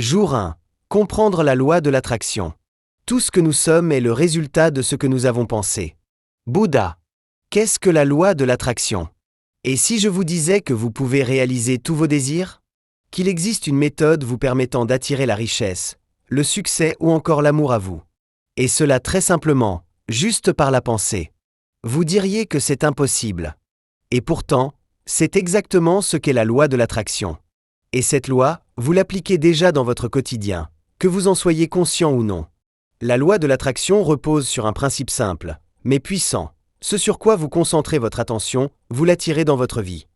Jour 1. Comprendre la loi de l'attraction. Tout ce que nous sommes est le résultat de ce que nous avons pensé. Bouddha. Qu'est-ce que la loi de l'attraction? Et si je vous disais que vous pouvez réaliser tous vos désirs? Qu'il existe une méthode vous permettant d'attirer la richesse, le succès ou encore l'amour à vous. Et cela très simplement, juste par la pensée. Vous diriez que c'est impossible. Et pourtant, c'est exactement ce qu'est la loi de l'attraction. Et cette loi, vous l'appliquez déjà dans votre quotidien, que vous en soyez conscient ou non. La loi de l'attraction repose sur un principe simple, mais puissant. Ce sur quoi vous concentrez votre attention, vous l'attirez dans votre vie.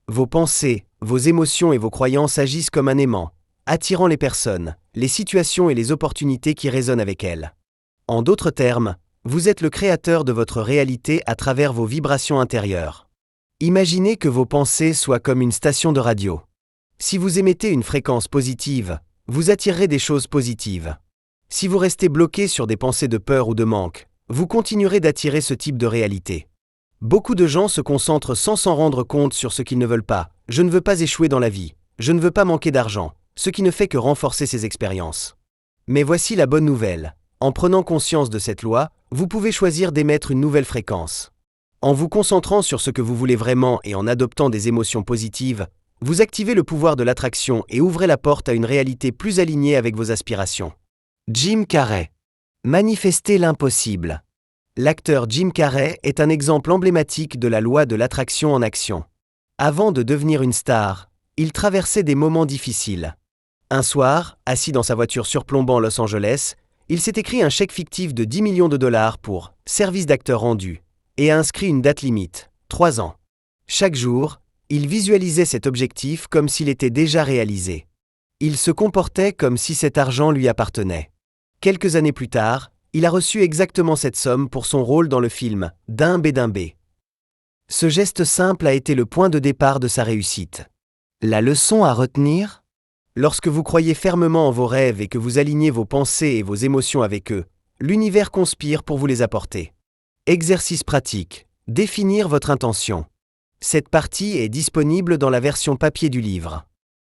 Vos pensées, vos émotions et vos croyances agissent comme un aimant, attirant les personnes, les situations et les opportunités qui résonnent avec elles. En d'autres termes, vous êtes le créateur de votre réalité à travers vos vibrations intérieures. Imaginez que vos pensées soient comme une station de radio. Si vous émettez une fréquence positive, vous attirerez des choses positives. Si vous restez bloqué sur des pensées de peur ou de manque, vous continuerez d'attirer ce type de réalité. Beaucoup de gens se concentrent sans s'en rendre compte sur ce qu'ils ne veulent pas. Je ne veux pas échouer dans la vie. Je ne veux pas manquer d'argent, ce qui ne fait que renforcer ces expériences. Mais voici la bonne nouvelle. En prenant conscience de cette loi, vous pouvez choisir d'émettre une nouvelle fréquence. En vous concentrant sur ce que vous voulez vraiment et en adoptant des émotions positives, vous activez le pouvoir de l'attraction et ouvrez la porte à une réalité plus alignée avec vos aspirations. Jim Carrey. Manifester l'impossible. L'acteur Jim Carrey est un exemple emblématique de la loi de l'attraction en action. Avant de devenir une star, il traversait des moments difficiles. Un soir, assis dans sa voiture surplombant Los Angeles, il s'est écrit un chèque fictif de 10 millions de dollars pour « service d'acteur rendu » et a inscrit une date limite, 3 ans. Chaque jour, il visualisait cet objectif comme s'il était déjà réalisé. Il se comportait comme si cet argent lui appartenait. Quelques années plus tard, il a reçu exactement cette somme pour son rôle dans le film « D'un B. » Ce geste simple a été le point de départ de sa réussite. La leçon à retenir? Lorsque vous croyez fermement en vos rêves et que vous alignez vos pensées et vos émotions avec eux, l'univers conspire pour vous les apporter. Exercice pratique. Définir votre intention. Cette partie est disponible dans la version papier du livre.